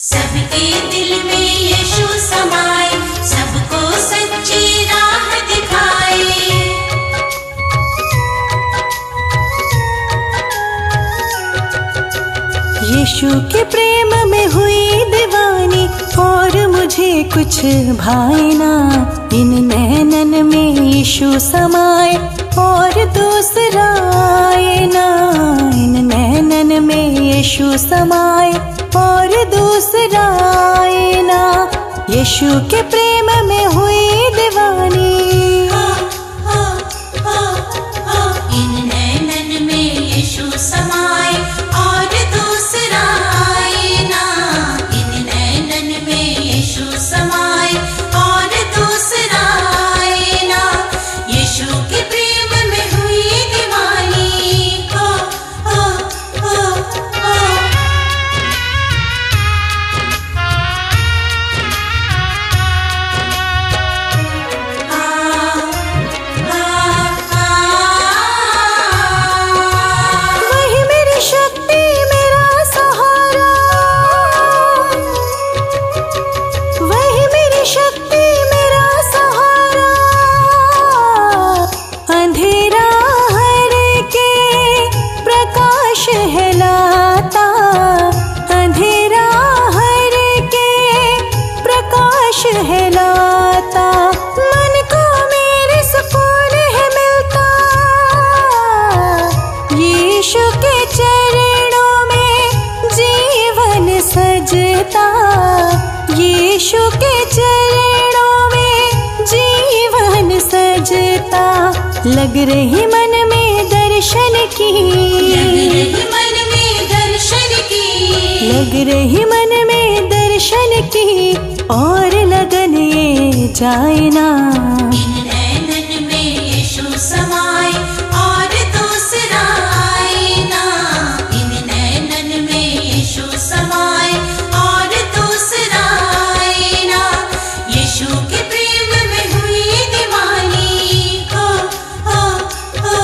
सबके दिल में यीशु समाए, सबको सच्ची राह दिखाए। यीशु के प्रेम में हुई दीवानी, और मुझे कुछ भाए ना। इन नैनन में यीशु समाए और दूसरा आए ना। इन नैनन में यीशु समाए और दूसरा आए ना। यीशु के प्रेम में हुई दीवानी। इन नैनन में यीशु समाए और दूसरा आए ना। इन नैनन में यीशु समाए और दूसरा आए ना। यीशु के प्रेम में हुई दीवानी। हो हो हो हो। वही मेरी शक्ति, मेरा सहारा। वही मेरी शक्ति, मेरा सहारा। अंधेरा हर के प्रकाश है लाता। अंधेरा हर के प्रकाश है लाता। मन को मेरे सुकून है मिलता। यीशु के चरणों में जीवन सजता। यीशु के चरणों में जीवन सजता। लग रही मन में दर्शन की। मन में दर्शन की। लग रही मन में दर्शन की, और लगन ये जाए ना। इन नैनन में यीशु समाए और दूसरा आए ना। इन नैनन में यीशु समाए और दूसरा आए ना। यीशु के प्रेम में हुई दीवानी। हो हो हो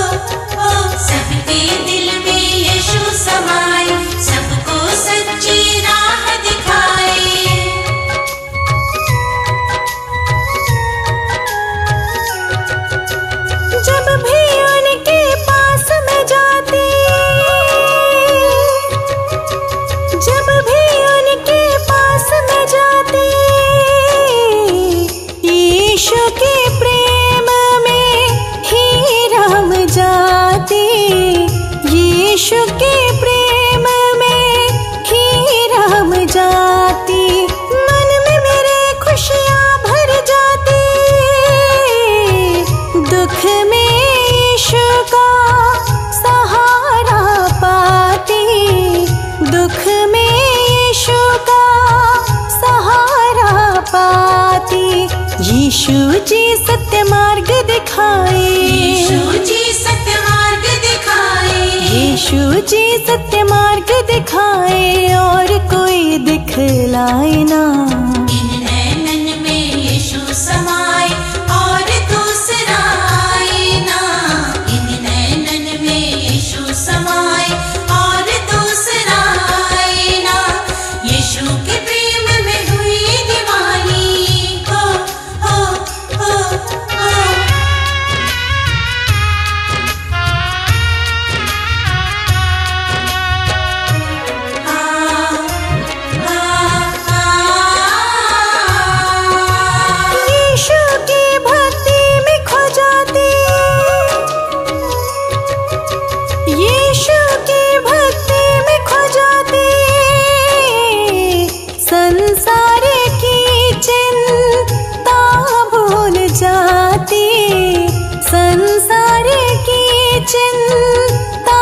हो। सबके दिल में यीशु समाए, सबको सच्ची राह दिखाए। जब भी उनके पास मैं जाती, जब भी उनके पास मैं जाती, यीशु के प्रेम में ही रम जाती। यीशु के प्रेम में ही रम जाती। मन में मेरे खुशियाँ भर जाती। दुख में यीशु का सहारा पाती। दुख में यीशु का सहारा पाती। यीशु जी सत्य मार्ग दिखाए। यीशु जी सत्य मार्ग दिखाए। यीशु जी सत्य मार्ग दिखाए, और कोई दिखलाए ना। इन नैनन में यीशु समाए और दूसरा आए ना। इन नैनन में यीशु समाए और दूसरा आए ना। यीशु के प्रेम में हुई दीवानी। हो हो हो हो। यीशु की भक्ति में खो जाती। यीशु की भक्ति में खो जाती। संसार की चिंता भूल जाती। संसार की चिंता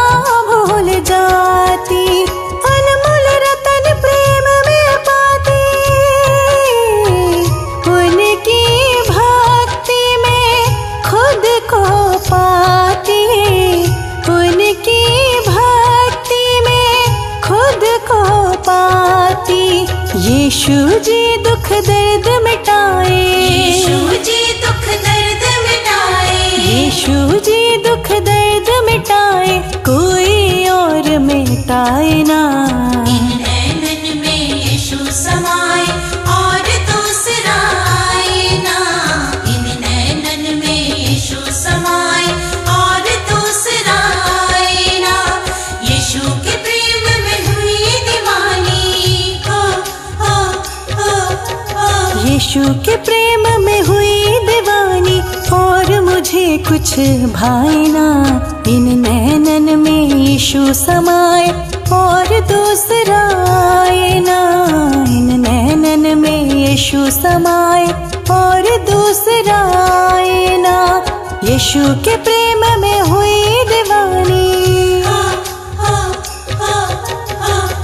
भूल जाती। अनमोल रतन प्रेम में पाती। उनकी भक्ति में खुद को पाती। उनकी भक्ति में खुद को पाती। यीशु जी दुख दर्द मिटाए। यीशु जी दुख दर्द मिटाए। यीशु जी दुख दर्द मिटाए, कोई और मिटाए ना। इन नैनन में यीशु समाए और दूसरा आए ना। इन नैनन में यीशु समाए और दूसरा आए ना। यीशु के प्रेम में हुई दीवानी हो हो। यीशु के प्रेम में हुई दीवानी और मुझे कुछ भाए ना। इन नैनन में यीशु समाए और दूसरा आए ना। इन नैनन में यीशु समाए और दूसरा आए ना। यीशु के प्रेम में हुई दीवानी।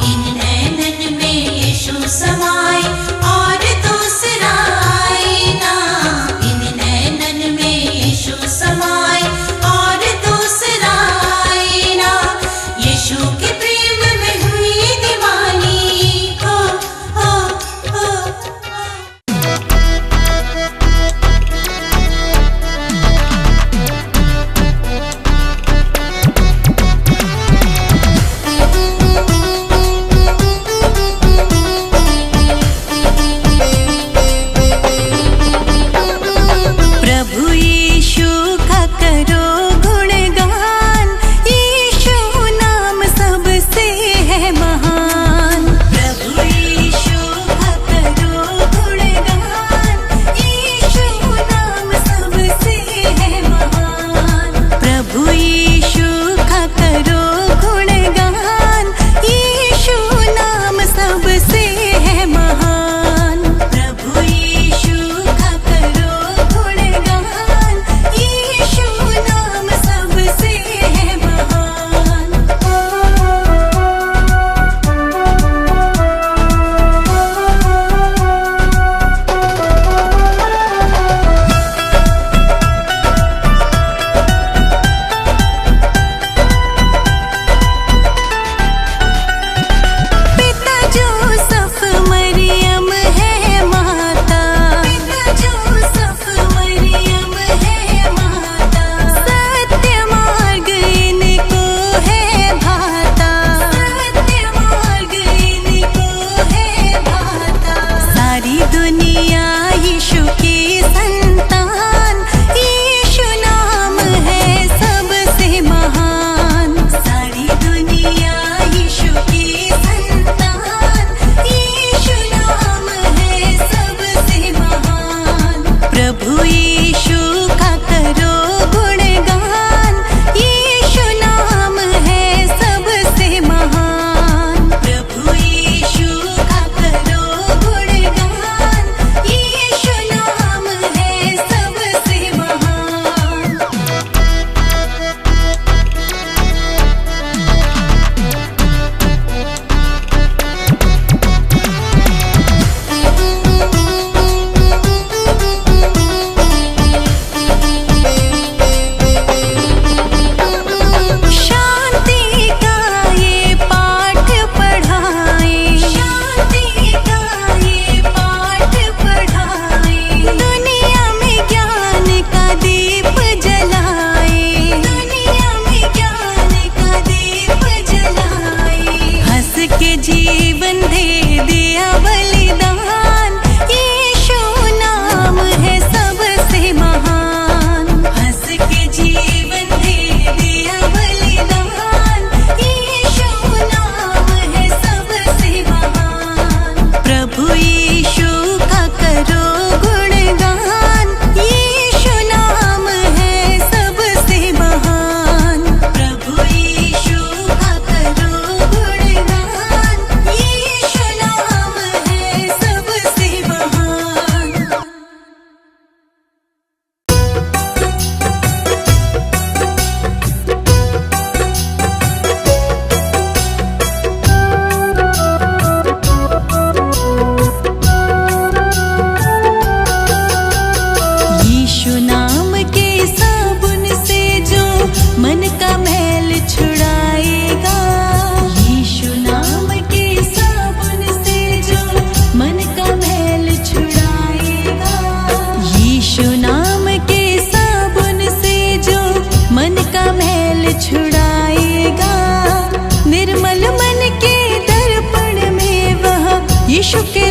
इन नैनन में यीशु समाए और दूसरा आए ना। इन नैनन में यीशु समाए और दूसरा आए ना। यीशु के प्रेम में हुई दीवानी हो हो।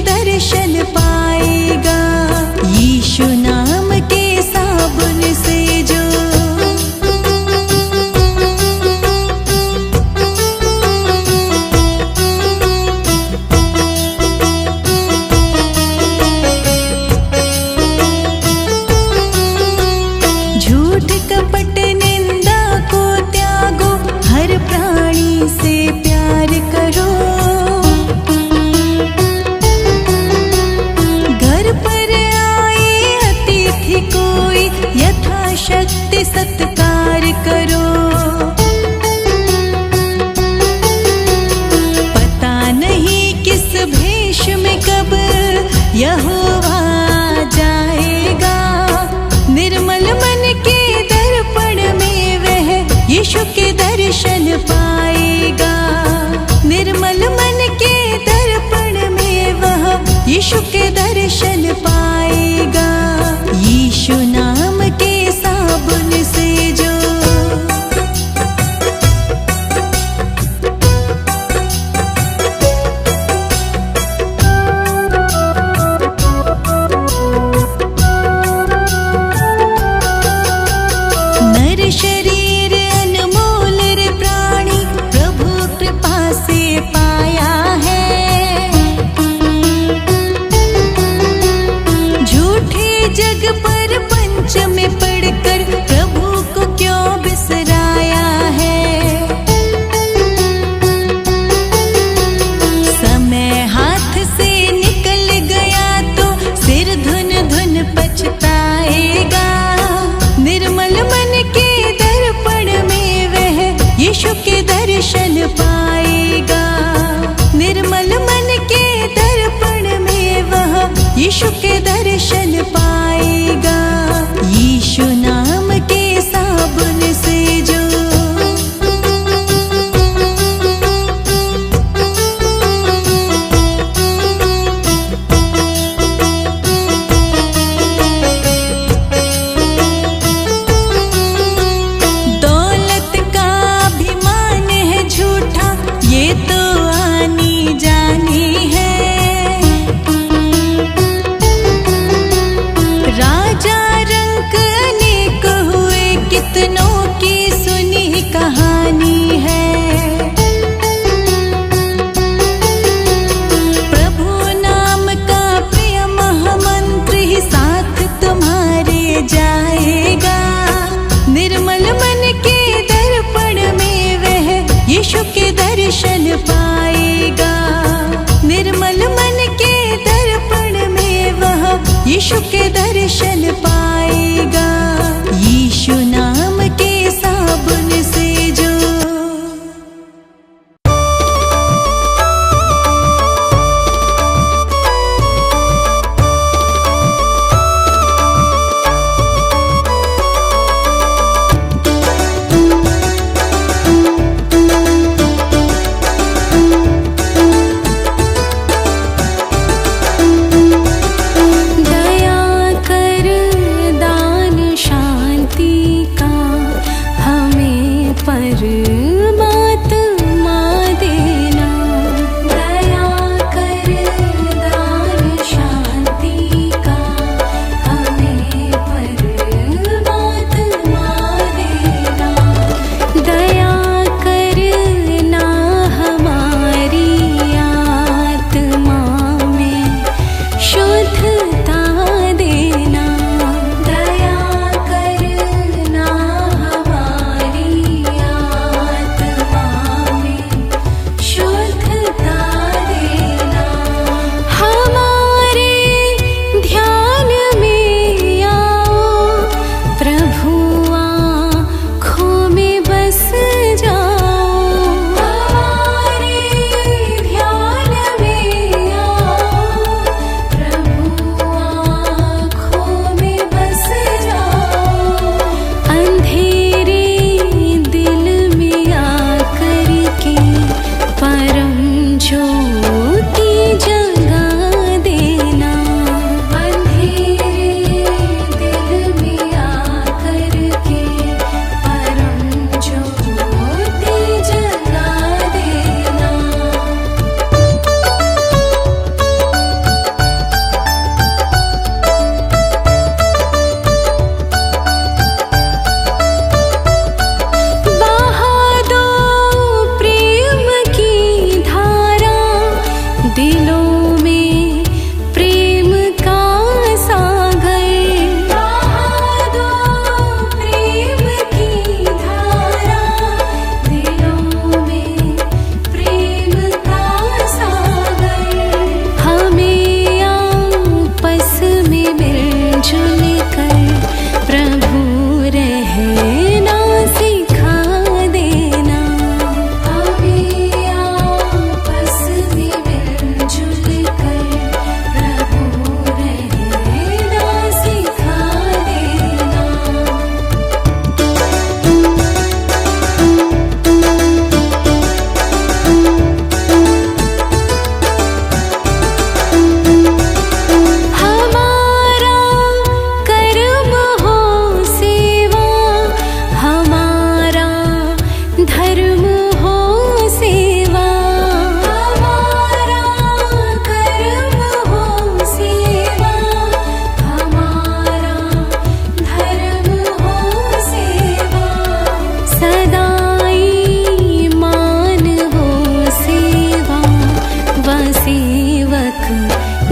दर्शन पाएगा। यीशु नाम के साबुन से जो झूठ कपट निंदा को त्यागो, हर प्राणी से प्यार करो। घर पर आए अतिथि कोई यथाशक्ति सत्कार करो। पता नहीं किस भेष में कब यहोवा जाएगा। निर्मल मन के दर्पण में वह यीशु के दर्शन पाएगा। निर्मल मन के दर्पण में वह यीशु के दर्शन पाएगा। यीशु नाम के साबुन से जो नर शरीर अनमोल रे प्राणी प्रभु कृपा से पाया है। झूठे जग पर पंच में पड़कर प्रभु को क्यों बिसराया है। समय हाथ से निकल गया तो सिर धुन धुन पछताएगा। निर्मल मन के दर्पण में वह यीशु के दर्शन पाएगा। निर्मल मन के दर्पण में वह यीशु के दर्शन पाएगा। यीशु नाम के साबुन से जो दौलत का अभिमान है झूठा, ये तो आनी जानी है।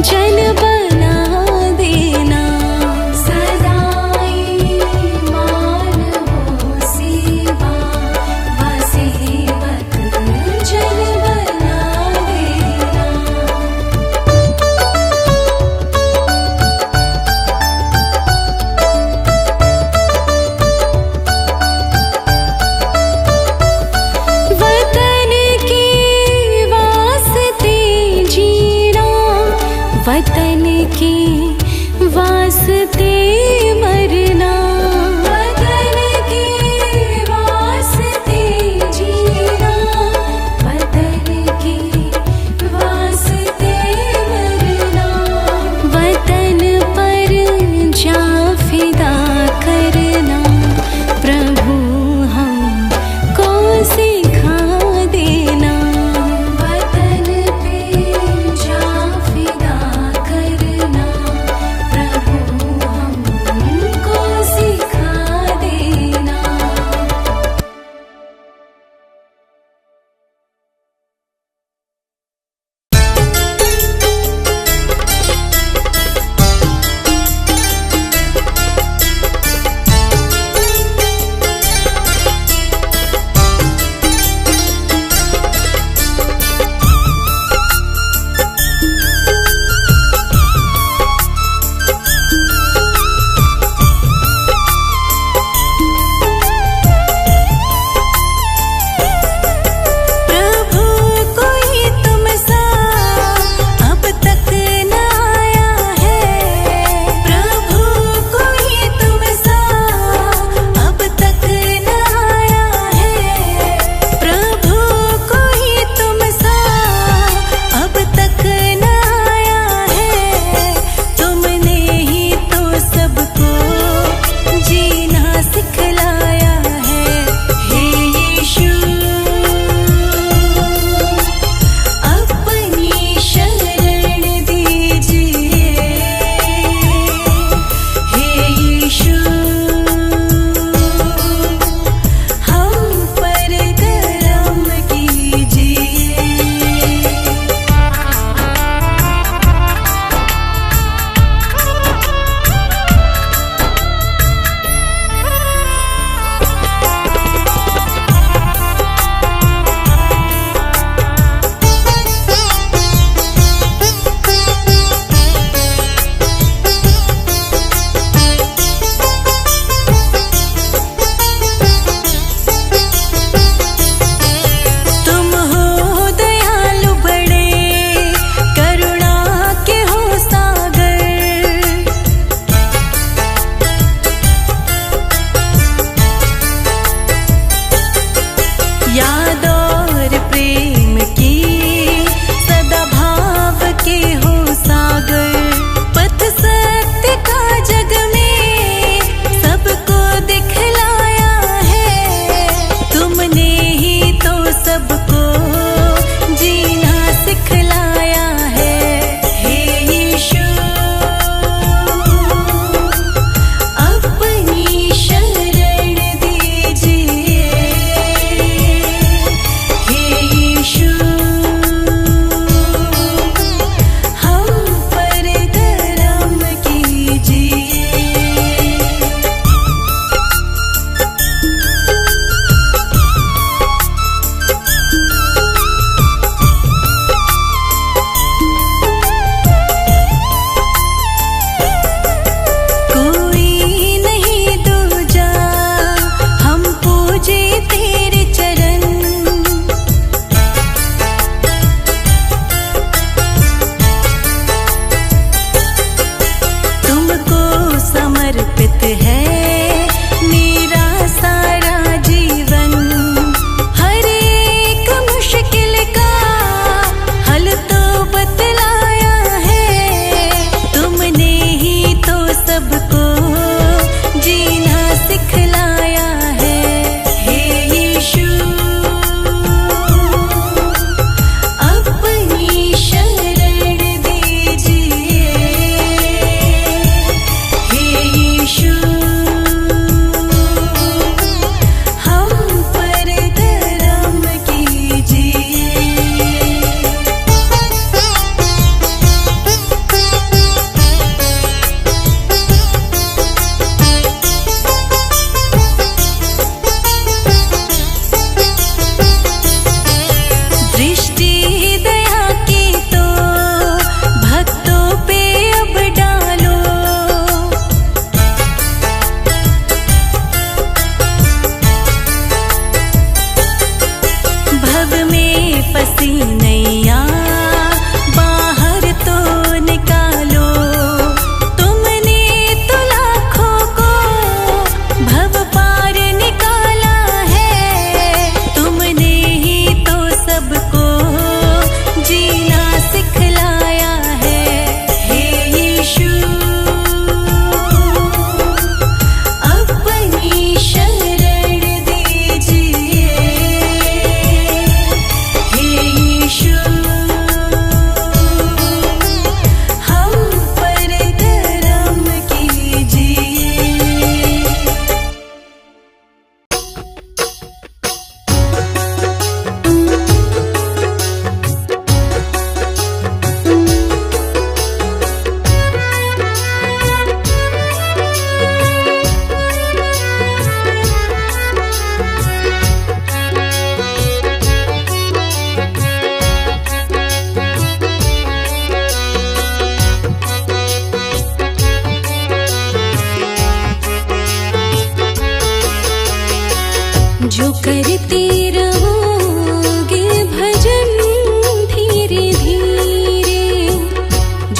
जन बना देना। सदाई मान हो सेवा वसेवक जन बना देना। वतन के वास्ते जीना, वतन के वास्ते मरना। वतन के वास्ते जीना, वतन के वास्ते मरना। वतन पर जा फिदा करना, प्रभु हमको सिखा देना। वतन पे जा फिदा करना, प्रभु हमको सिखा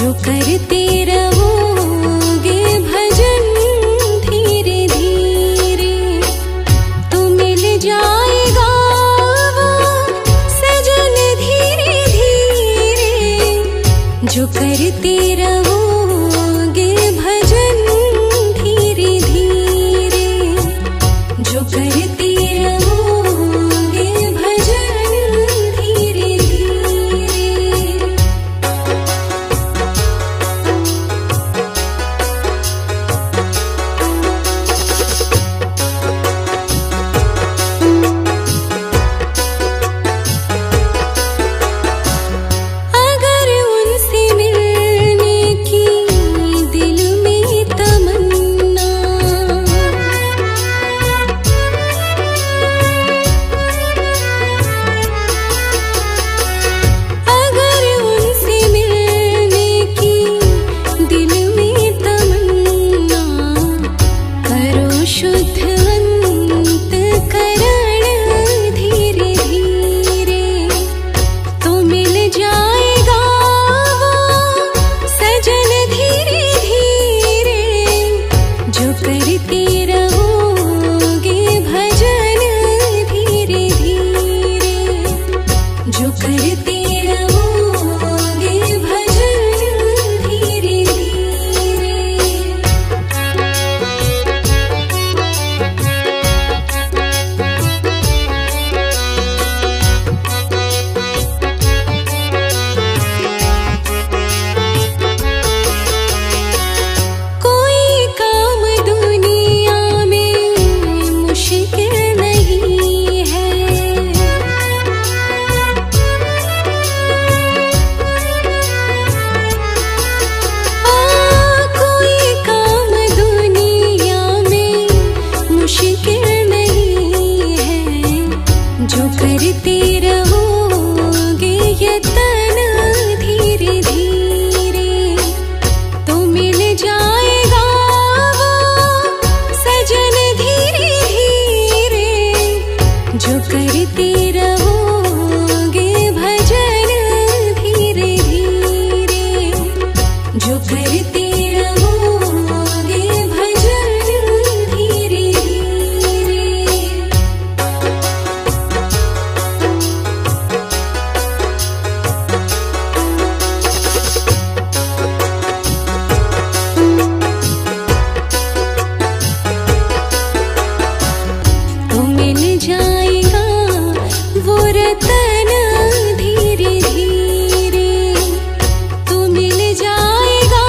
जो करते रहोगे भजन धीरे धीरे, तो मिल जाएगा वो सजन धीरे धीरे। जो करते रहोगे भजन धीरे धीरे, जो करते रहोगे भजन धीरे धीरे। अगर उनसे मिलने की दिल में तमन्ना, अगर उनसे मिलने की दिल में तमन्ना, करो शुद्ध अंतःकरण धीरे धीरे, तो मिल जाएगा वो सजन धीरे धीरे। जो करते रहोगे भजन धीरे धीरे, जो करते रहोगे भजन धीरे धीरे। कोई काम दुनिया में मुश्किल नहीं है, कोई काम दुनिया में मुश्किल नहीं है। जो करते रहोगे यतन धीरे धीरे, तो मिल जाएगा वो सजन धीरे धीरे। जो करते रहोगे भजन धीरे धीरे, जो करते रहोगे भजन धीरे धीरे। तो मिल जाएगा वो रतन धीरे धीरे, तो मिल जाएगा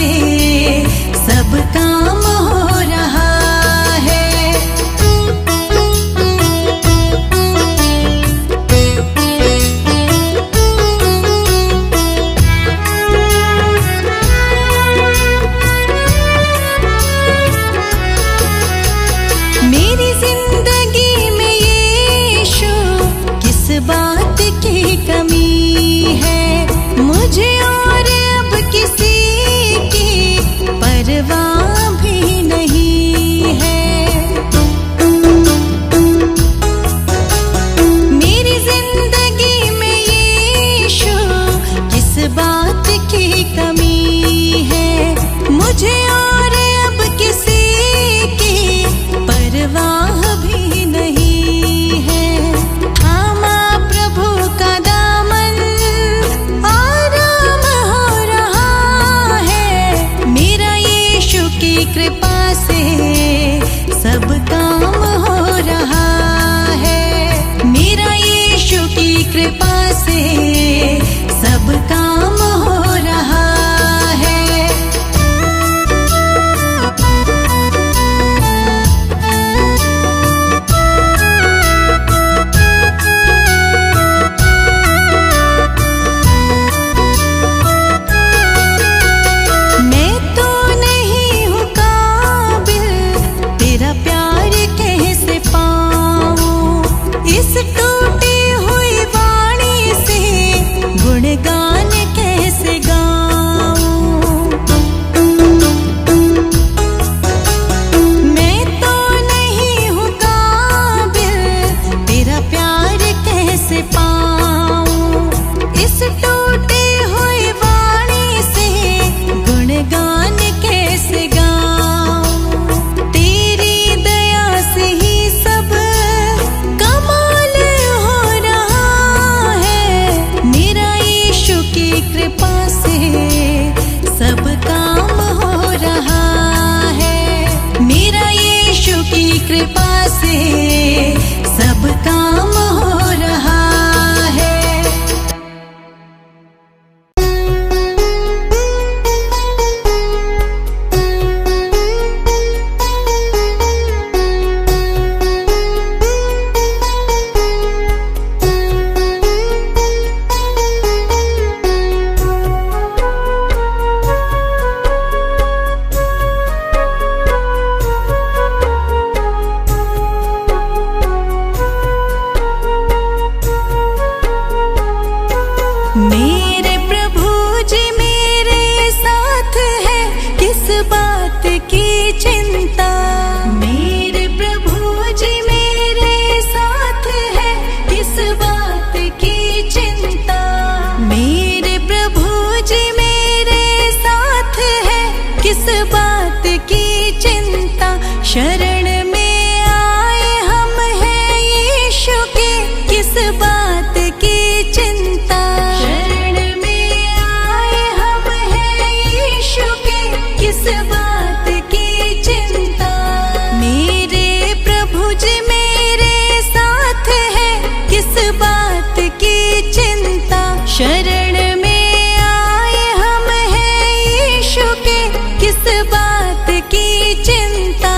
से सब काम हो रहा है। मेरी जिंदगी में यीशु किस बात की कमी है, मुझे और अब किसी की परवाह भी नहीं है। मेरी जिंदगी में यीशु किस बात की कमी है, मुझे और अब किसी की परवाह भी नहीं है। थामा प्रभु का दामन, आराम हो रहा है। मेरा यीशु की कृपा से सब काम हो रहा है। मेरा यीशु की कृपा से सब काम हो रहा है। मैं तो नहीं हूँ काबिल, तेरा प्यार कैसे पाऊँ। इस टूटी हुई वाणी से गुणगान कैसे गाऊँ। मैं तो नहीं हूँ काबिल, तेरा प्यार कैसे पाऊँ। इस टूटी हुई वाणी से गुणगान कैसे गाऊँ। तेरी दया से ही सब कमाल हो रहा है। मेरा यीशु की कृपा से सब काम हो रहा है। मेरा यीशु की कृपा से सब काम हो रहा है। मेरे प्रभु जी मेरे साथ है, किस बात की चिंता। मेरे प्रभु जी मेरे साथ है, किस बात की चिंता। मेरे प्रभु जी मेरे साथ है, किस बात की चिंता। शरण में आए हम हैं यीशु के, किस बात की चिंता। शरण में आए हम हैं यीशु के, किस बात की चिंता। मेरे प्रभु जी मेरे साथ है, किस बात की चिंता। शरण में आए हम हैं यीशु के, किस बात की चिंता।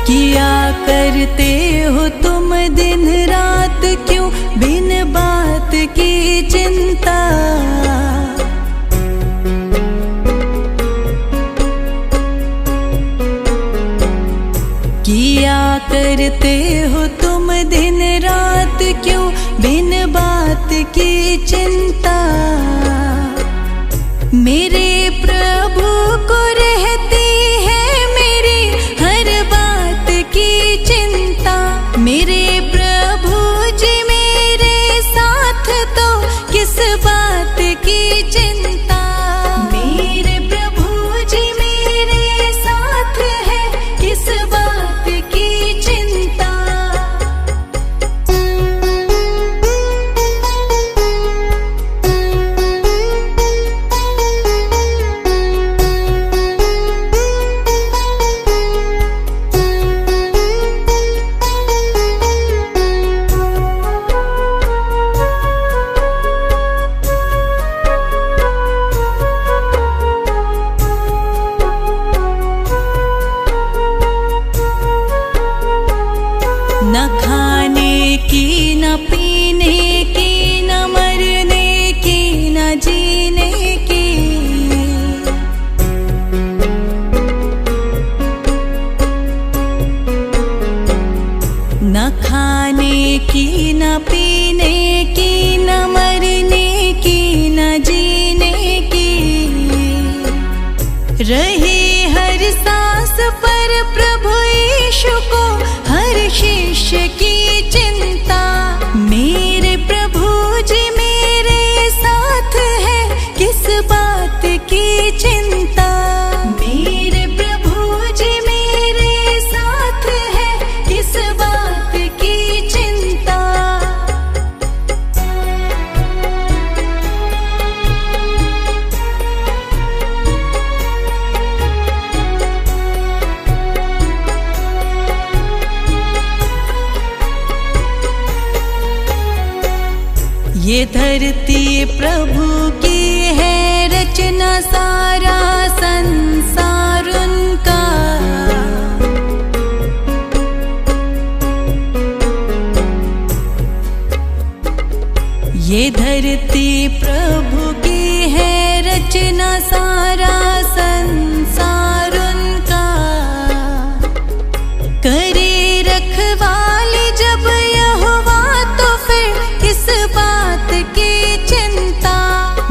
किया करते हो तुम दिन रात, क्यों बिन बात की चिंता। किया करते हो तुम दिन रात, क्यों बिन बात की चिंता। मेरे प्रभु को रहती है मेरी हर बात की चिंता। मेरे प्रभु जी मेरे साथ तो किस बात की चिंता। मेरे प्रभु जी मेरे साथ है, किस बात की चिंता। ये धरती प्रभु की है रचना, सारा संसार उनका। ये धरती प्रभु की है रचना, सारा संसार उनका। करे रखवाली जब यहोवा तो फिर किस बात की चिंता।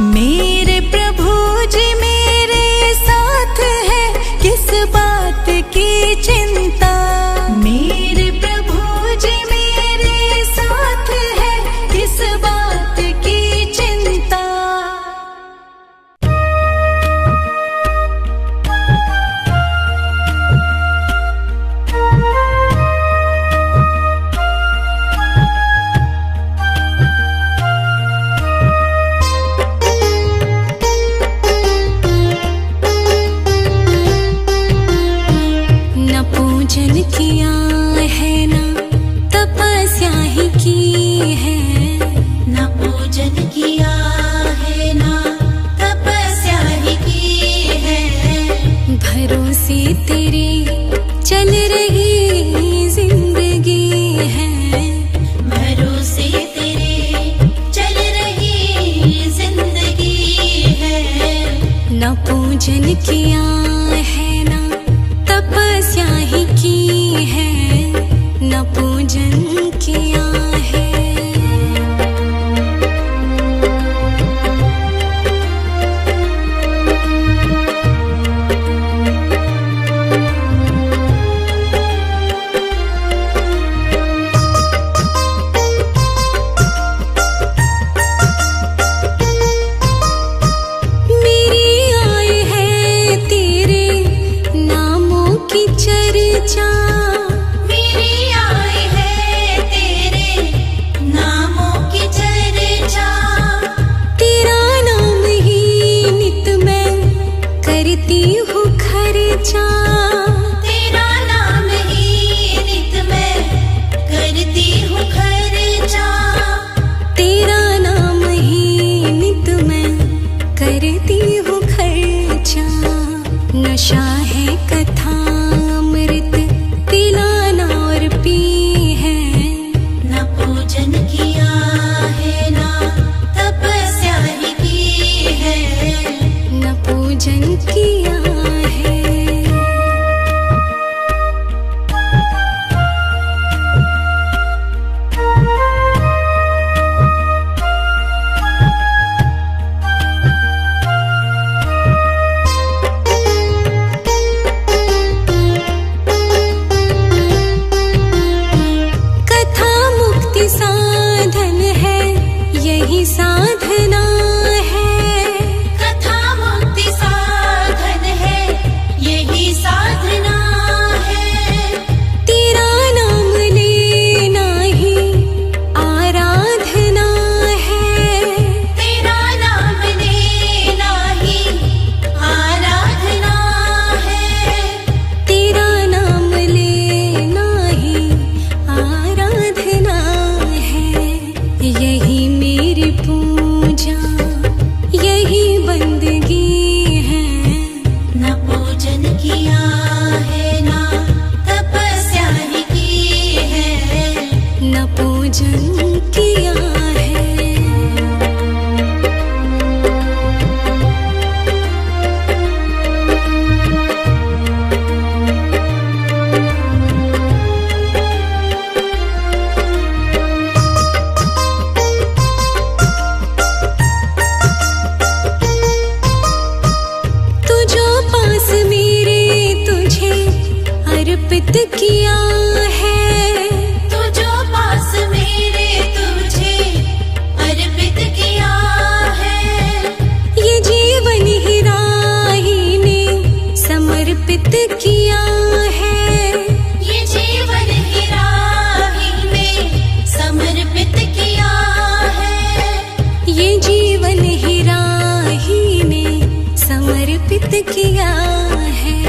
मेरे प्रभु जी मेरे साथ है, किस बात की चिंता। मेरे प्रभु जी मेरे साथ है, किस बात की चिंता। न पूजन किया है न तपस्या ही की है, न पूजन किया है ना तपस्या ही की है। भरोसे तेरे चल रही जिंदगी है। भरोसे तेरे चल रही जिंदगी है। न पूजन किया है न तपस्या ही की है, न पूजन किया है। मेरी आय है तेरे नामों की चर्चा। मेरी आय है तेरे नामों की चर्चा। तेरा नाम ही नित मैं करती हूँ खर्चा। तेरा नाम ही नित मैं करती हूँ खर्चा। तेरा नाम ही नित मैं करती हूँ खर्चा। नशा है कथा अमृत पिलाना और पी है। न पूजन किया है ना तपस्या ही की है। न पूजन किया है। कथा मुक्ति साधन है, यही साधना है। कथा मुक्ति साधन है, यही साधना है। तेरा नाम लेना ही आराधना है। तेरा नाम लेना ही आराधना है। तेरा नाम लेना ही आराधना है। यही मेरी पूजा, यही बंदगी है। न पूजन किया है ना तपस्या ही की है। न पूजन किया है। तू जो पास मेरे तुझे अर्पित किया है। तू जो पास मेरे तुझे अर्पित किया है। ये जीवन ही राही ने समर्पित किया है। ये जीवन ही राही ने समर्पित किया है। ये जीवन ही राही ने समर्पित किया है।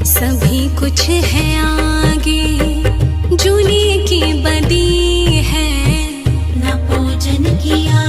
सभी कुछ है आगे जूने की बदी है। न पूजन किया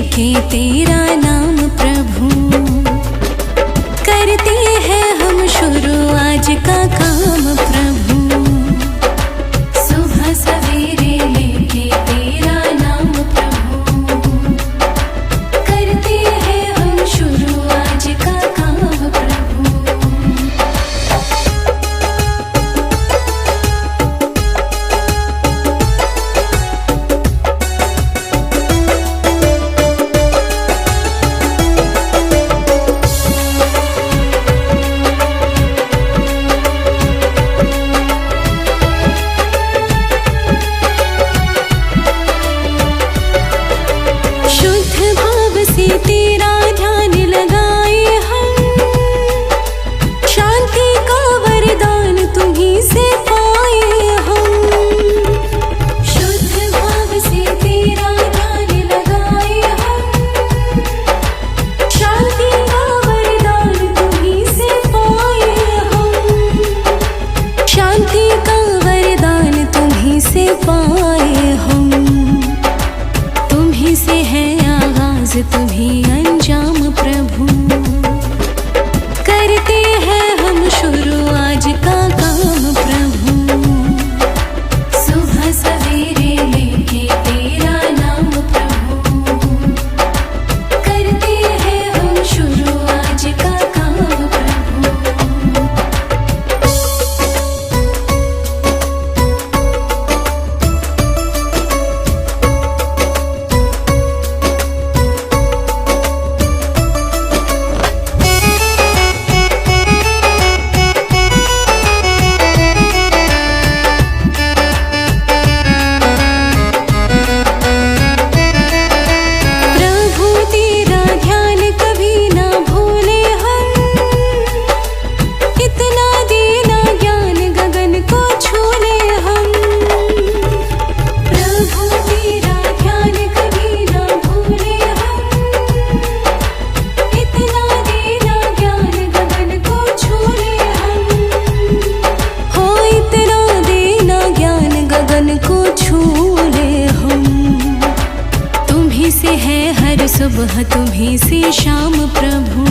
लेके तेरा नाम प्रभु, करते हैं हम शुरू आज का काम प्रभु। सुबह सवेरे लेके तेरा नाम प्रभु, करते हैं हम शुरू आज का काम प्रभु। तेरा ध्यान लगाए हम, शांति का वरदान तुम्हीं से पाए हम। शुद्ध भाव से तेरा ध्यान लगाए हम, शांति का वरदान तुम्हीं से पाए हम। शांति का वरदान तुम्हीं से पाए हम। तुम्हीं से है आगाज तुम्हीं अंजाम प्रभु, करते हैं हम शुरू आज का काम प्रभु। सुबह सवेरे लेके तेरा नाम प्रभु, करते हैं हम शुरू आज का काम प्रभु। सुबह तुम्हीं से शाम प्रभु,